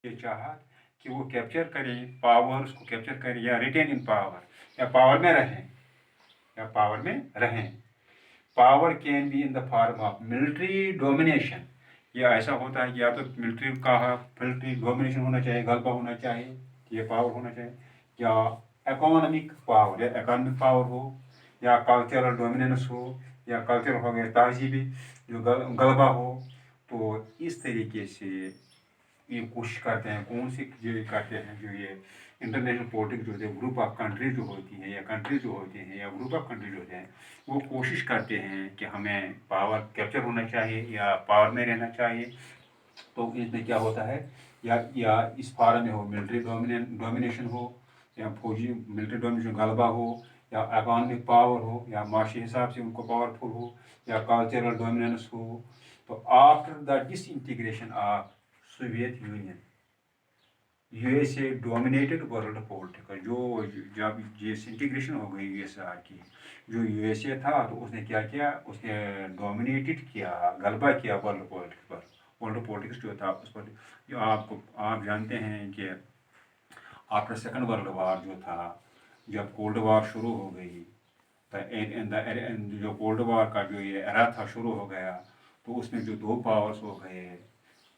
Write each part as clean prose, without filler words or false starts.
ये चाहत कि वो कैप्चर करें पावर, उसको कैप्चर करें या रिटेन इन पावर, या पावर में रहें, या पावर में रहें। Power can be in the form of military domination. ये ऐसा होता है कि या तो मिलिट्री डोमिनेशन होना चाहिए, गलबा होना चाहिए, ये पावर होना चाहिए, या इकोनॉमिक पावर, या इकोनॉमिक पावर हो, या कल्चरल डोमिनेंस हो, या कल्चर हो गया तहजीबी जो गलबा हो। तो इस तरीके से ये कोशिश करते हैं, कौन सी जो करते हैं, जो ये इंटरनेशनल पॉलिटिक्स जो होते हैं, ग्रुप ऑफ कंट्रीज जो होती हैं, या कंट्रीज जो होते हैं, या ग्रुप ऑफ कंट्रीज होते हैं, वो कोशिश करते हैं कि हमें पावर कैप्चर होना चाहिए या पावर में रहना चाहिए। तो इसमें क्या होता है, या इस फार्म में हो मिलिट्री डोमिनेशन हो, या फौजी मिलिट्री डोमिनेशन गलबा हो, या इकोनॉमिक पावर हो, या माशी हिसाब से उनको पावरफुल हो, या कल्चरल डोमिनेंस हो। तो after the disintegration of Soviet union, USA dominated world politics. जो जब डिसइंटीग्रेशन हो गई यूएसआर की, जो यूएसए था तो उसने क्या किया, उसने डोमिनेटेड किया, गलबा किया वर्ल्ड पॉलिटिक्स पर। वर्ल्ड पॉलिटिक्स जो था उस पर, जो आप जानते हैं कि आफ्टर सेकंड वर्ल्ड वार जो था, जब कोल्ड वार शुरू हो गई, जो कोल्ड वार का जो ये एरा था शुरू हो गया, तो उसमें जो दो पावर्स हो गए,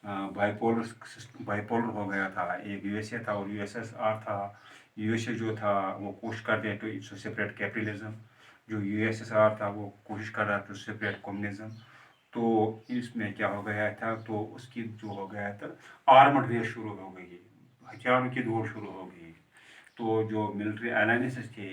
बाइपोलर हो गया था। एक यूएसए था और यूएसएसआर था। यूएसए जो था वो कोशिश कर रहे थे टू सेपरेट कैपिटलिज्म, जो यूएसएसआर था वो कोशिश कर रहा था टू सेपरेट कम्युनिज्म। तो इसमें क्या हो गया था, तो उसकी जो हो गया था आर्मड रेस शुरू हो गई, हथियारों की दौड़ शुरू हो गई। तो जो मिलिट्री अलायंसेस थे,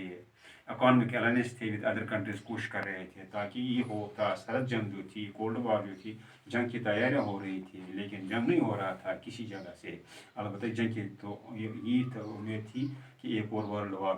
इकोनॉमिक अलायंस थे विद अदर कंट्रीज, कोशिश कर रहे थे ताकि ये होता सरहद जंग जो थी, कोल्ड वार जो थी, जंग की तैयारियां हो रही थी, लेकिन जंग नहीं हो रहा था किसी जगह से। अलबत्ता जंग की तो ये तो उम्मीद थी कि एक और वर्ल्ड वार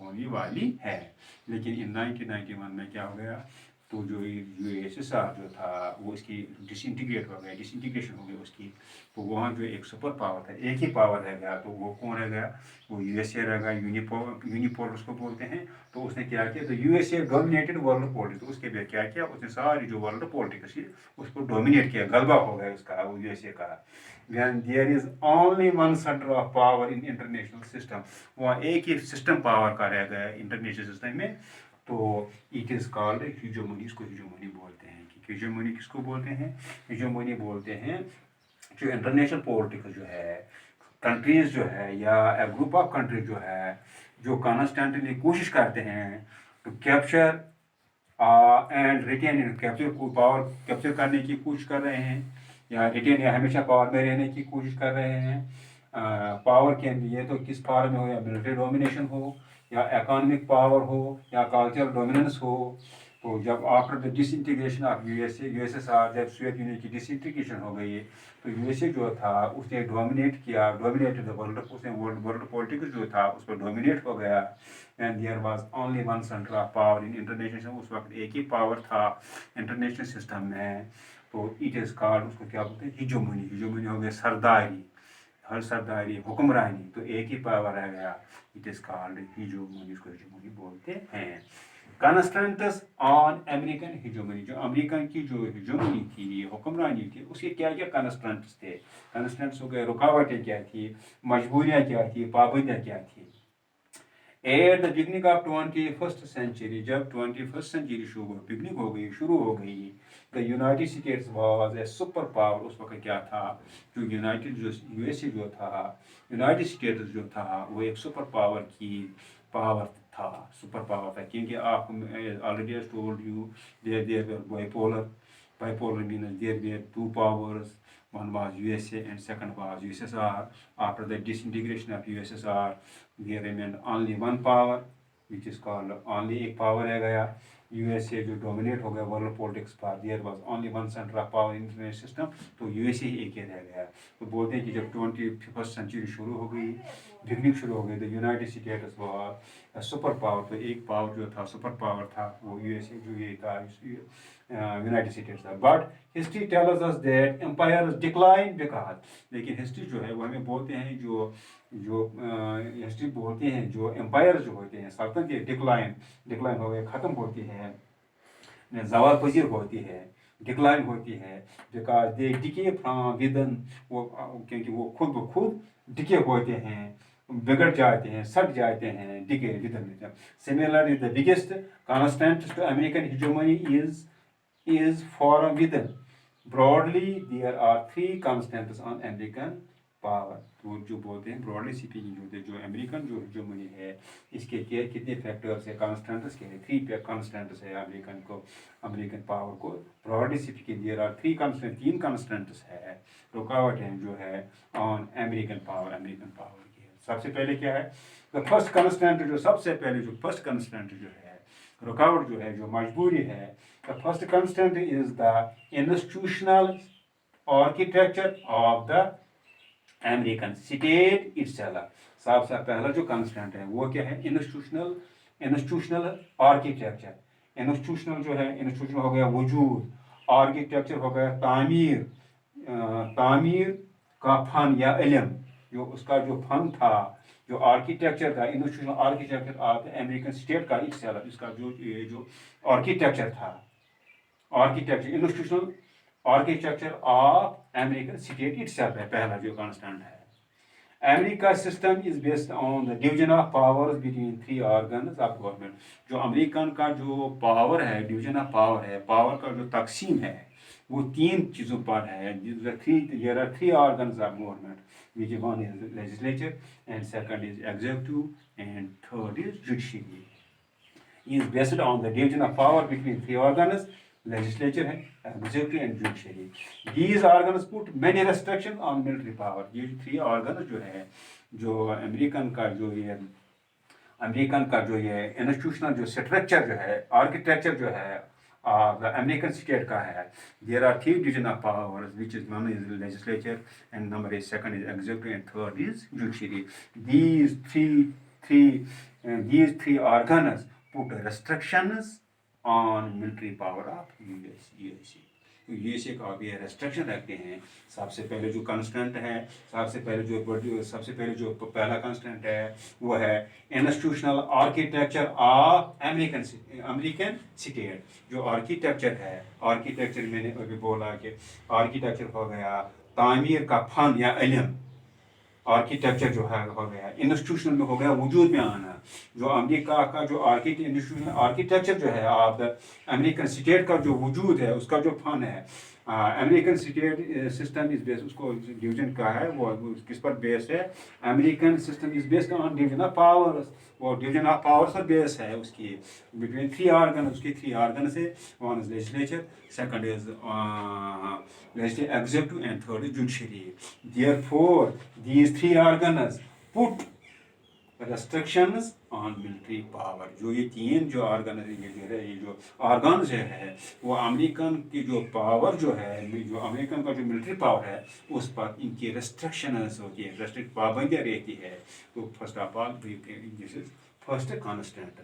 होने वाली है। लेकिन इन 1991 में क्या हो गया, तो जो यूएसएसआर जो था वो इसकी डिसइंटीग्रेट हो गया, डिसइंटीग्रेशन हो गई उसकी। तो वहाँ जो एक सुपर पावर था, एक ही पावर रह गया, तो वो कौन रह गया, वो यूएसए रह गया, यूनिपोल उसको बोलते हैं। तो उसने क्या किया, तो यूएसए डोमिनेटेड वर्ल्ड पॉलिटिक्स, तो उसके बाद क्या किया, उसने सारी जो वर्ल्ड पॉलिटिक्स थी उसको डोमिनेट किया, गलबा हो गया उसका, वो यूएसए का। when there is only one center of power in international system, वहाँ एक ही सिस्टम पावर का रह गया इंटरनेशनल सिस्टम में, तो इट इज़ कॉल्ड हीजोमनी। इसको हीजोमनी बोलते हैं। कि हीजोमनी किसको बोलते हैं, हीजोमनी बोलते हैं जो इंटरनेशनल पॉलिटिक्स जो है, कंट्रीज जो है, या ग्रुप ऑफ कंट्रीज जो है, जो कॉन्स्टेंटली कोशिश करते हैं to capture and retain in, capture को पावर कैप्चर करने की कोशिश कर रहे हैं, या रिटेन, या हमेशा पावर में रहने की कोशिश कर रहे हैं। पावर कैन बी, ये तो किस पावर में हो, या मिलिट्री डोमिनेशन हो, या इकोनॉमिक पावर हो, या कल्चरल डोमिनेंस हो। तो जब after the disintegration of USSR, जब सोवियत यूनियन की डिसइंटीग्रेशन हो गई, तो यूएसए जो था उसने डोमिनेट किया, डोमिनेटेड द वर्ल्ड, उसने वर्ल्ड पॉलिटिक्स जो था उस पर डोमिनेट हो गया। And there was only one centre of power in international, उस वक्त एक ही पावर था इंटरनेशनल सिस्टम में। तो इट इज़ कॉल्ड, उसको क्या बोलते हैं, हिजोमनी। हिजोमनी हो गया सरदारी, हर सरदारी, हुक्मरानी, तो एक ही पावर रह गया, इट इज़ कॉल्ड हिजोमनी, इसको हिजोमनी बोलते हैं। कॉन्स्टेंट्स ऑन अमेरिकन हिजोमनी, जो अमेरिकन की जो हिजोमनी थी, हुक्मरानी थी, उसके क्या क्या कॉन्स्टेंट्स थे। कॉन्स्टेंट्स हो गए, रुकावटें क्या थी, मजबूरियाँ क्या थी, पाबंदियाँ क्या थी। At the beginning of 21st century, जब 21st सेंचुरी शुरू हो गई, the United States was a super power. उस वक्त क्या था, जो यूएसए जो था, यूनाइटेड स्टेट्स जो था, वो एक सुपर पावर की पावर था, सुपर पावर था। क्योंकि आप already told you, there bipolar means there were two powers, one was USA and second was USSR. After the disintegration of USSR, there remained only one power, which is called, only एक power रह गया, USA जो dominate हो गया world politics पर। There was only one centre of power international system, तो USA ही एक ही रह गया। तो बोलते हैं कि जब 21st सेंचुरी शुरू हो गई, बिगनिंग शुरू हो गई, तो United States was super power. तो एक पावर जो था, सुपर पावर था, वो यूएसए जो ये था, यूनाइटेड स्टेट्स था। But history tells us that empires decline because, लेकिन हिस्ट्री जो है वो हमें बोलते हैं, जो जो हिस्ट्री बोलते हैं, जो एम्पायर जो होते हैं, सल्तनत डिक्लाइन, डिक्लाइन हो गए, ख़त्म होती है, जवाल पजीर होती है। डिक्लाइन होती है, because they decay from within, वो क्योंकि वो खुद ब खुद डिके होते हैं, बिगड़ जाते हैं, सट जाते हैं, decay within. Similarly, the biggest constant to American hegemony is from within. Broadly, there are three constants on American power. तो जो बोलते हैं ब्रॉडली स्पीकिंग, जो अमेरिकन जो हेजेमनी है, इसके कितने फैक्टर्स है, कॉन्स्टेंट्स के हैं, थ्री कॉन्स्टेंट्स है अमेरिकन पावर को. Broadly speaking there are three constant, तीन कॉन्स्टेंट्स है, रुकावट है जो है ऑन अमेरिकन पावर की है. सबसे पहले क्या है, द फर्स्ट कॉन्स्टेंट, जो सबसे पहले जो फर्स्ट कॉन्स्टेंट जो है, रुकावट जो है, जो मजबूरी है, the first constant is the institutional architecture of the American state itself. सबसे पहला जो कंस्टेंट है वो क्या है, इंस्टीट्यूशनल आर्किटेक्चर. इंस्टीट्यूशनल जो है, इंस्टीट्यूशनल हो गया वजूद, आर्किटेक्चर हो गया तामीर का फन या इल्म, जो उसका जो फन था, जो आर्किटेक्चर था, institutional architecture of American state का इटसेल्फ, इसका जो आर्किटेक्चर था, architecture institutional architecture of American state itself है पहला जो कांस्टेंट है. America system is based on the division of powers between three organs of government. जो अमेरिकन का जो पावर है, डिवीजन ऑफ पावर है, पावर का जो तकसीम है, वो तीन चीज़ों पर है. There are three organs of government, which one is legislature, and second is executive, and third is judiciary. Is based on the division of power between three organs, legislature है, executive and judiciary. These organs put many restrictions on military power. ये three organs जो है, जो American का जो ये institutional जो structure जो है, आर्किटेक्चर जो है अमेरिकन स्टेट का है, there are three division of powers, which is one is legislature, and number is second is executive, and third is judiciary. These three organs put restrictions on military power of USA. USA का भी restriction रखते हैं. सबसे पहले जो constant है, सबसे पहले जो पहला कंस्टेंट है वो है institutional architecture of American state. जो आर्किटेक्चर है, आर्किटेक्चर मैंने अभी बोला कि आर्किटेक्चर हो गया तामीर का फन या इल्म, आर्किटेक्चर जो है हो गया इंस्टीट्यूशनल में, हो गया वजूद में आना. जो अमेरिका का जो इंस्टीट्यूशनल आर्किटेक्चर जो है आप अमेरिकन स्टेट का जो वजूद है, उसका जो फन है, American state system is based, उसको डिवीजन का है वो किस पर बेस्ड है, American system is based on division of powers. वो डिवीजन ऑफ पावर्स पर बेस है उसकी, बिटवीन थ्री ऑर्गन, उसकी थ्री ऑर्गन से, one is legislature, second is executive, and third is judiciary. Therefore, these three organs put restrictions on military power. जो ये तीन जो ऑर्गन ये जो ऑर्गन्स है, वो अमेरिकन की जो पावर जो है, जो अमेरिकन का जो मिलिट्री पावर है, उस पर इनकी रेस्ट्रिक्शंस होती है, रेस्ट्रिक्ट पाबंदियाँ रहती है. तो first of all this is first constant.